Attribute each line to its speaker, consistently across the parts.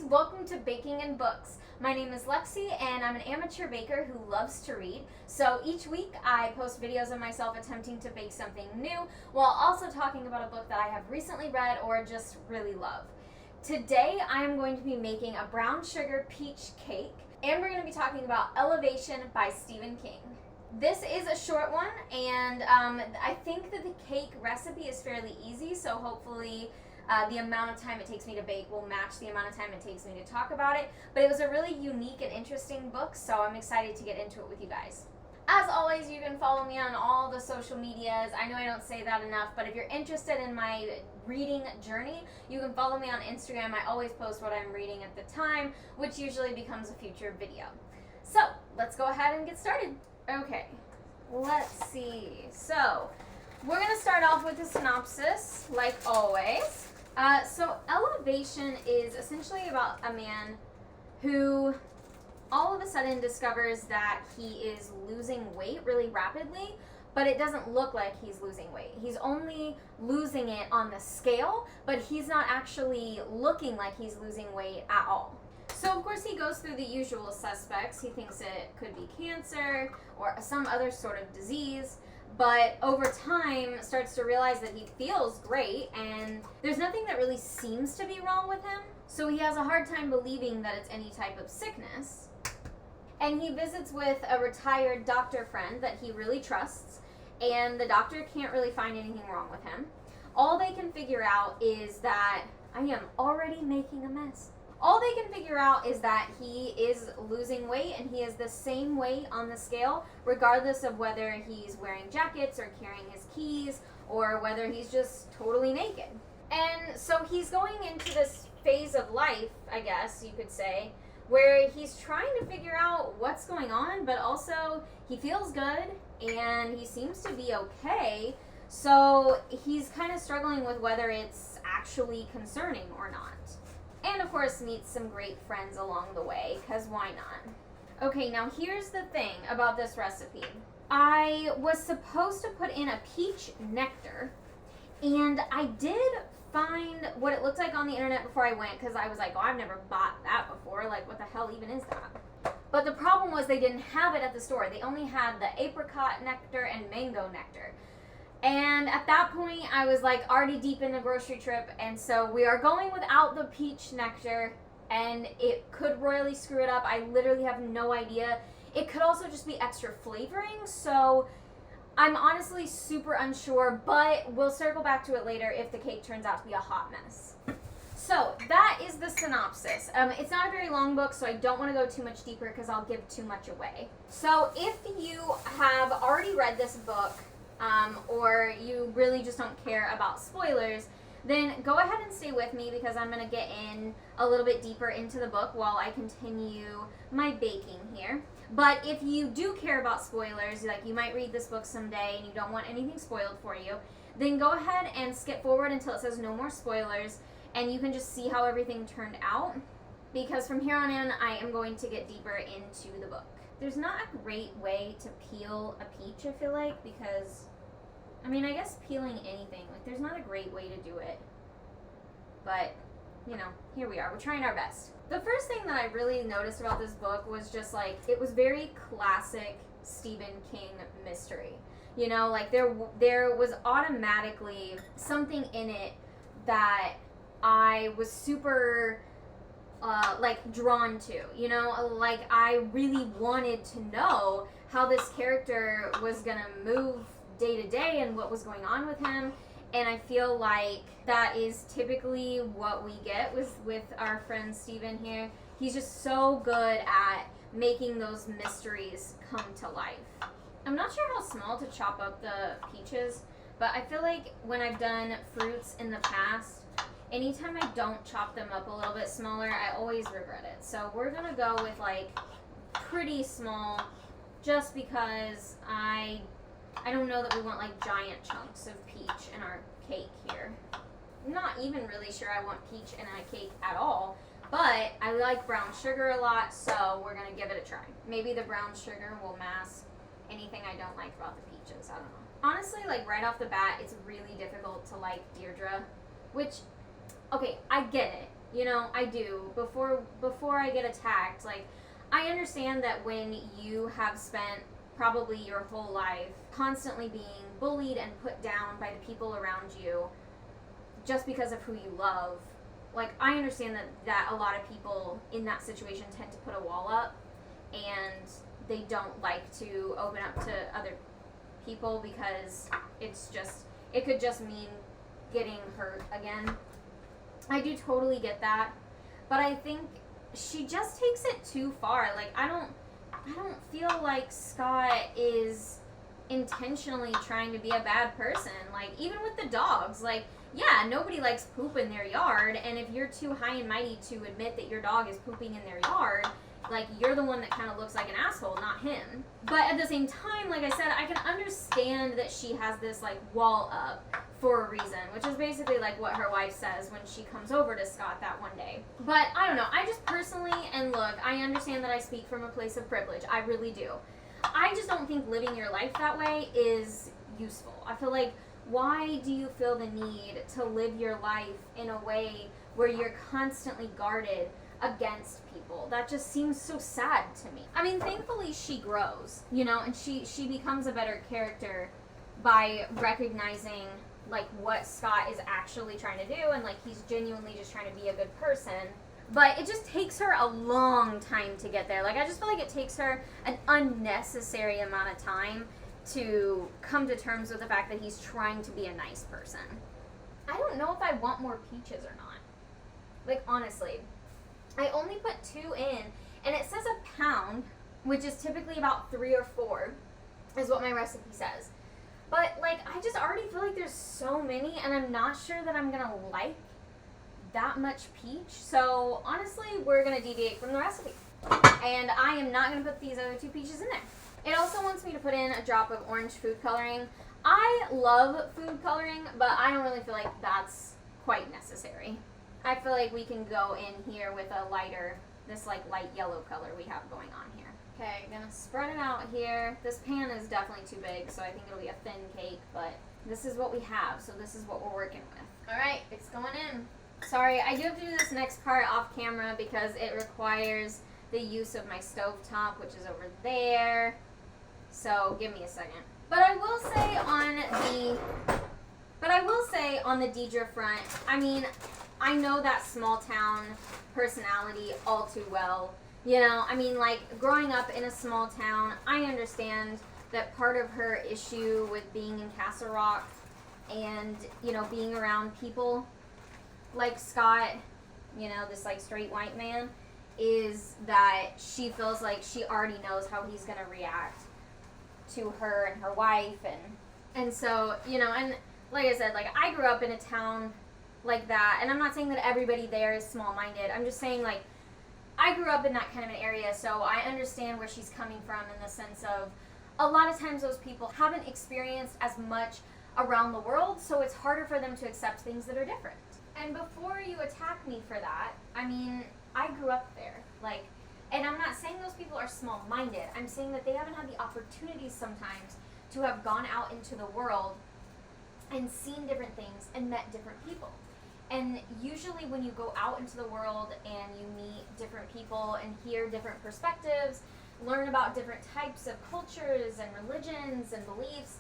Speaker 1: welcome to Baking and Books. My name is Lexi and I'm an amateur baker who loves to read. So each week I post videos of myself attempting to bake something new while also talking about a book that I have recently read or just really love. Today I am going to be making a brown sugar peach cake and we're going to be talking about Elevation by Stephen King. This is a short one and I think that the cake recipe is fairly easy, so hopefully the amount of time it takes me to bake will match the amount of time it takes me to talk about it. But it was a really unique and interesting book, so I'm excited to get into it with you guys. As always, you can follow me on all the social medias. I know I don't say that enough, but if you're interested in my reading journey, you can follow me on Instagram. I always post what I'm reading at the time, which usually becomes a future video. So, let's go ahead and get started. Okay, let's see. So, we're going to start off with the synopsis, like always. So Elevation is essentially about a man who all of a sudden discovers that he is losing weight really rapidly, but it doesn't look like he's losing weight. He's only losing it on the scale, but he's not actually looking like he's losing weight at all. So of course he goes through the usual suspects. He thinks it could be cancer or some other sort of disease, but over time starts to realize that he feels great and there's nothing that really seems to be wrong with him. So he has a hard time believing that it's any type of sickness. And he visits with a retired doctor friend that he really trusts, and the doctor can't really find anything wrong with him. All they can figure out is that I am already making a mess. All they can figure out is that he is losing weight and he is the same weight on the scale regardless of whether he's wearing jackets or carrying his keys or whether he's just totally naked. And so he's going into this phase of life, I guess you could say, where he's trying to figure out what's going on, but also he feels good and he seems to be okay. So he's kind of struggling with whether it's actually concerning or not. And of course meets some great friends along the way, because why not? Okay, now here's the thing about this recipe. I was supposed to put in a peach nectar, and I did find what it looked like on the internet before I went, because I was like, oh, I've never bought that before, like what the hell even is that? But the problem was they didn't have it at the store. They only had the apricot nectar and mango nectar. And at that point, I was like already deep in a grocery trip, and so we are going without the peach nectar, and it could royally screw it up. I literally have no idea. It could also just be extra flavoring, so I'm honestly super unsure, but we'll circle back to it later if the cake turns out to be a hot mess. So that is the synopsis. It's not a very long book, so I don't want to go too much deeper because I'll give too much away. So if you have already read this book, or you really just don't care about spoilers, then go ahead and stay with me because I'm going to get in a little bit deeper into the book while I continue my baking here. But if you do care about spoilers, like you might read this book someday and you don't want anything spoiled for you, then go ahead and skip forward until it says no more spoilers and you can just see how everything turned out, because from here on in I am going to get deeper into the book. There's not a great way to peel a peach, I feel like, because, I mean, I guess peeling anything, like, there's not a great way to do it. But, you know, here we are. We're trying our best. The first thing that I really noticed about this book was just, like, it was very classic Stephen King mystery. You know, like, there was automatically something in it that I was super like drawn to, you know, like I really wanted to know how this character was gonna move day to day and what was going on with him. And I feel like that is typically what we get with our friend Steven here. He's just so good at making those mysteries come to life. I'm not sure how small to chop up the peaches, but I feel like when I've done fruits in the past, anytime I don't chop them up a little bit smaller, I always regret it. So we're gonna go with like pretty small, just because I don't know that we want like giant chunks of peach in our cake here. I'm not even really sure I want peach in a cake at all, but I like brown sugar a lot, so we're gonna give it a try. Maybe the brown sugar will mask anything I don't like about the peaches, I don't know. Honestly, like right off the bat, it's really difficult to like Deirdre, which, okay, I get it. You know, I do. Before I get attacked, like, I understand that when you have spent probably your whole life constantly being bullied and put down by the people around you just because of who you love, like, I understand that a lot of people in that situation tend to put a wall up and they don't like to open up to other people because it could just mean getting hurt again. I do totally get that, but I think she just takes it too far. Like, I don't feel like Scott is intentionally trying to be a bad person. Like, even with the dogs, like, yeah, nobody likes poop in their yard, and if you're too high and mighty to admit that your dog is pooping in their yard, like, you're the one that kind of looks like an asshole, not him. But at the same time, like I said, I can understand that she has this, like, wall up for a reason, which is basically, like, what her wife says when she comes over to Scott that one day. But, I don't know, I just personally, and look, I understand that I speak from a place of privilege, I really do. I just don't think living your life that way is useful. I feel like, why do you feel the need to live your life in a way where you're constantly guarded against people? That just seems so sad to me. I mean, thankfully she grows, you know, and she becomes a better character by recognizing, like, what Scott is actually trying to do, and, like, he's genuinely just trying to be a good person. But it just takes her a long time to get there. Like, I just feel like it takes her an unnecessary amount of time to come to terms with the fact that he's trying to be a nice person. I don't know if I want more peaches or not. Like, honestly. I only put 2 in, and it says a pound, which is typically about 3 or 4, is what my recipe says. But, like, I just already feel like there's so many, and I'm not sure that I'm gonna like that much peach. So, honestly, we're gonna deviate from the recipe. And I am not gonna put these other 2 peaches in there. It also wants me to put in a drop of orange food coloring. I love food coloring, but I don't really feel like that's quite necessary. I feel like we can go in here with a lighter, this, like, light yellow color we have going on here. Okay, gonna spread it out here. This pan is definitely too big, so I think it'll be a thin cake, but this is what we have, so this is what we're working with. All right, it's going in. Sorry, I do have to do this next part off camera because it requires the use of my stovetop, which is over there. So give me a second. But I will say on the Deidre front, I mean, I know that small town personality all too well. You know, I mean, like, growing up in a small town, I understand that part of her issue with being in Castle Rock and, you know, being around people like Scott, you know, this, like, straight white man, is that she feels like she already knows how he's going to react to her and her wife, and so, you know, and like I said, like, I grew up in a town like that, and I'm not saying that everybody there is small-minded. I'm just saying, like, I grew up in that kind of an area, so I understand where she's coming from in the sense of a lot of times those people haven't experienced as much around the world, so it's harder for them to accept things that are different. And before you attack me for that, I mean, I grew up there, like, and I'm not saying those people are small-minded. I'm saying that they haven't had the opportunities sometimes to have gone out into the world and seen different things and met different people. And usually when you go out into the world and you meet different people and hear different perspectives, learn about different types of cultures and religions and beliefs,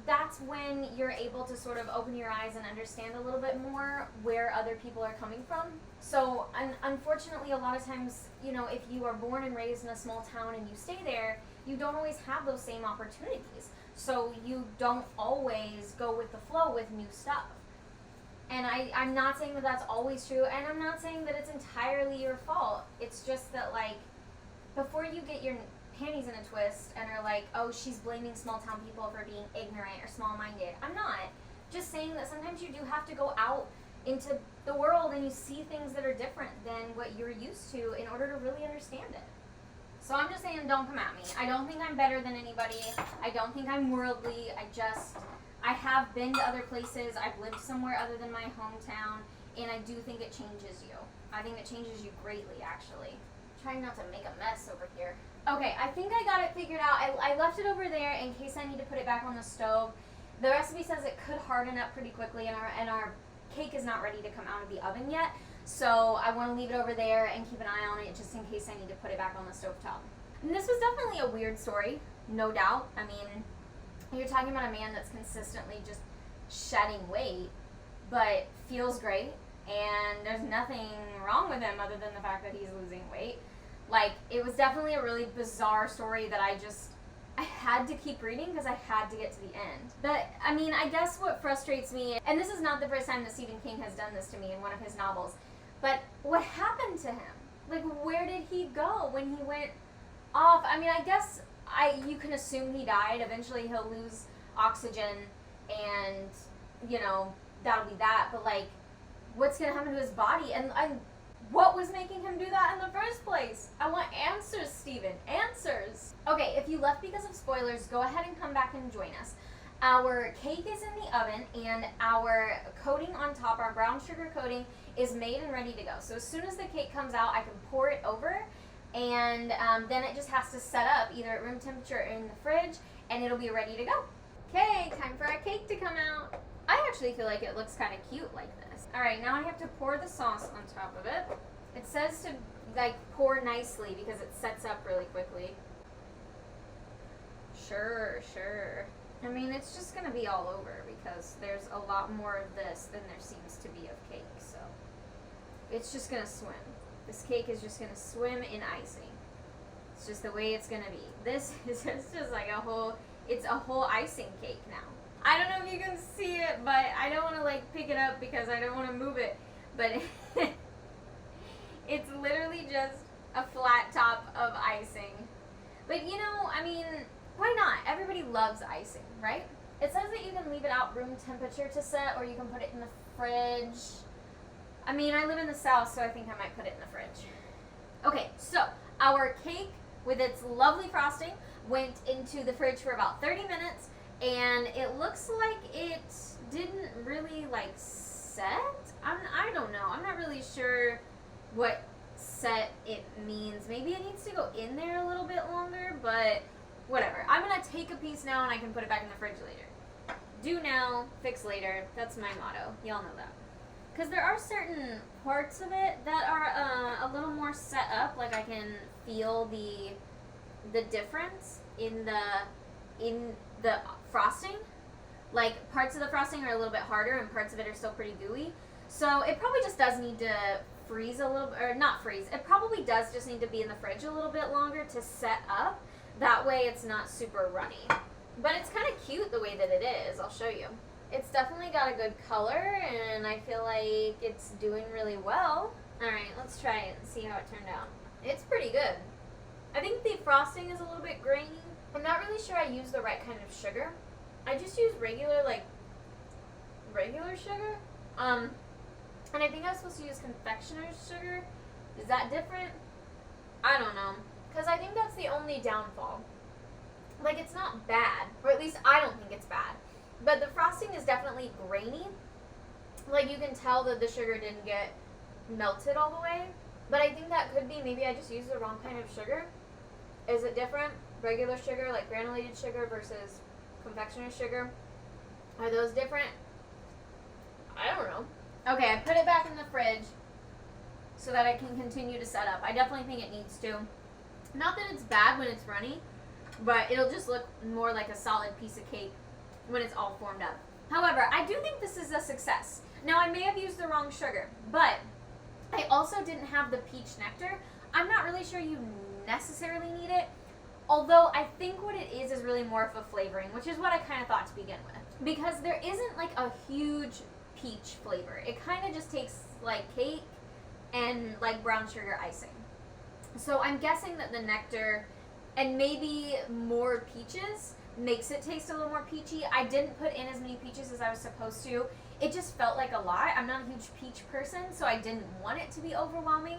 Speaker 1: that's when you're able to sort of open your eyes and understand a little bit more where other people are coming from. So, unfortunately, a lot of times, you know, if you are born and raised in a small town and you stay there, you don't always have those same opportunities. So you don't always go with the flow with new stuff. And I'm not saying that that's always true, and I'm not saying that it's entirely your fault. It's just that, like, before you get your panties in a twist and are like, oh, she's blaming small town people for being ignorant or small-minded. I'm not. Just saying that sometimes you do have to go out into the world and you see things that are different than what you're used to in order to really understand it. So I'm just saying, don't come at me. I don't think I'm better than anybody. I don't think I'm worldly. I have been to other places. I've lived somewhere other than my hometown, and I do think it changes you. I think it changes you greatly, actually. Trying not to make a mess over here. Okay, I think I got it figured out. I left it over there in case I need to put it back on the stove. The recipe says it could harden up pretty quickly, and our cake is not ready to come out of the oven yet. so I want to leave it over there and keep an eye on it just in case I need to put it back on the stovetop. And this was definitely a weird story, no doubt. I mean, you're talking about a man that's consistently just shedding weight, but feels great, and there's nothing wrong with him other than the fact that he's losing weight. Like, it was definitely a really bizarre story that I had to keep reading because I had to get to the end. But, I mean, I guess what frustrates me, and this is not the first time that Stephen King has done this to me in one of his novels, but what happened to him? Like, where did he go when he went off? I mean, I guess you can assume he died. Eventually he'll lose oxygen and, you know, that'll be that. But, like, what's going to happen to his body? And what was making him do that in the first place? I want answers, Steven. Answers. Okay, if you left because of spoilers, go ahead and come back and join us. Our cake is in the oven, and our coating on top, our brown sugar coating, is made and ready to go. So as soon as the cake comes out, I can pour it over, and then it just has to set up either at room temperature or in the fridge, and it'll be ready to go. Okay, time for our cake to come out. I actually feel like it looks kind of cute like this. All right, now I have to pour the sauce on top of it. It says to, like, pour nicely because it sets up really quickly. Sure. I mean, it's just going to be all over because there's a lot more of this than there seems to be of cake, so it's just going to swim. This cake is just going to swim in icing. It's just the way it's going to be. This is just like it's a whole icing cake now. I don't know if you can see it, but I don't want to, like, pick it up because I don't want to move it, but it's literally just a flat top of icing. But, you know, I mean, why not? Everybody loves icing, right? It says that you can leave it out room temperature to set, or you can put it in the fridge. I mean, I live in the South, so I think I might put it in the fridge. Okay, so our cake with its lovely frosting went into the fridge for about 30 minutes, and it looks like it didn't really, like, set. I don't know. I'm not really sure what set it means. Maybe it needs to go in there a little bit longer, but whatever. I'm going to take a piece now, and I can put it back in the fridge later. Do now, fix later. That's my motto. Y'all know that. Because there are certain parts of it that are a little more set up. Like, I can feel the difference in the frosting. Like, parts of the frosting are a little bit harder and parts of it are still pretty gooey. So it probably just does need to freeze a little, or not freeze. It probably does just need to be in the fridge a little bit longer to set up. That way it's not super runny. But it's kind of cute the way that it is. I'll show you. It's definitely got a good color, and I feel like it's doing really well. Alright, let's try it and see how it turned out. It's pretty good. I think the frosting is a little bit grainy. I'm not really sure I used the right kind of sugar. I just used regular sugar. And I think I was supposed to use confectioner's sugar. Is that different? I don't know. Because I think that's the only downfall. Like, it's not bad. Or at least I don't think it's bad. But the frosting is definitely grainy. Like, you can tell that the sugar didn't get melted all the way. But I think that could be maybe I just used the wrong kind of sugar. Is it different? Regular sugar, like granulated sugar versus confectioner's sugar? Are those different? I don't know. Okay, I put it back in the fridge so that I can continue to set up. I definitely think it needs to. Not that it's bad when it's runny, but it'll just look more like a solid piece of cake when it's all formed up. However, I do think this is a success. Now, I may have used the wrong sugar, but I also didn't have the peach nectar. I'm not really sure you necessarily need it, although I think what it is really more of a flavoring, which is what I kind of thought to begin with. Because there isn't like a huge peach flavor. It kind of just tastes like cake and like brown sugar icing. So I'm guessing that the nectar and maybe more peaches makes it taste a little more peachy. I didn't put in as many peaches as I was supposed to. It just felt like a lot. I'm not a huge peach person, so I didn't want it to be overwhelming.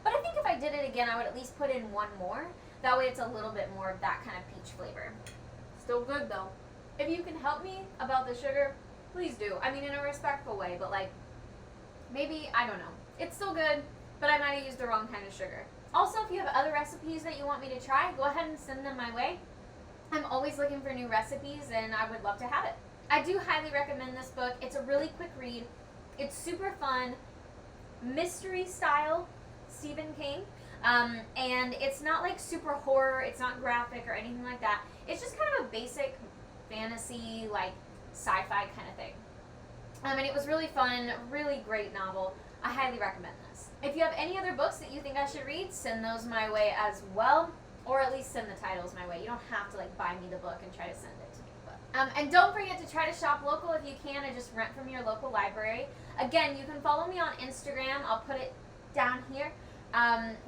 Speaker 1: But I think if I did it again, I would at least put in one more. That way it's a little bit more of that kind of peach flavor. Still good though. If you can help me about the sugar, please do. I mean, in a respectful way, but like, maybe, I don't know. It's still good, but I might have used the wrong kind of sugar. Also, if you have other recipes that you want me to try, go ahead and send them my way. I'm always looking for new recipes, and I would love to have it. I do highly recommend this book. It's a really quick read. It's super fun. mystery style Stephen King. And it's not like super horror, it's not graphic or anything like that. It's just kind of a basic fantasy, like sci-fi kind of thing. And it was really fun, really great novel. I highly recommend this. If you have any other books that you think I should read, send those my way as well, or at least send the titles my way. You don't have to like buy me the book and try to send it to me. But, and don't forget to try to shop local if you can, and just rent from your local library. Again, you can follow me on Instagram. I'll put it down here.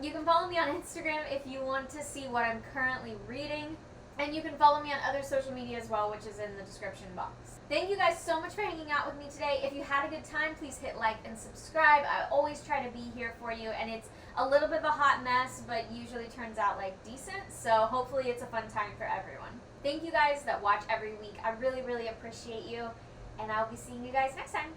Speaker 1: You can follow me on Instagram if you want to see what I'm currently reading. And you can follow me on other social media as well, which is in the description box. Thank you guys so much for hanging out with me today. If you had a good time, please hit like and subscribe. I always try to be here for you, and it's a little bit of a hot mess, but usually turns out like decent. So hopefully it's a fun time for everyone. Thank you guys that watch every week. I really, really appreciate you, and I'll be seeing you guys next time.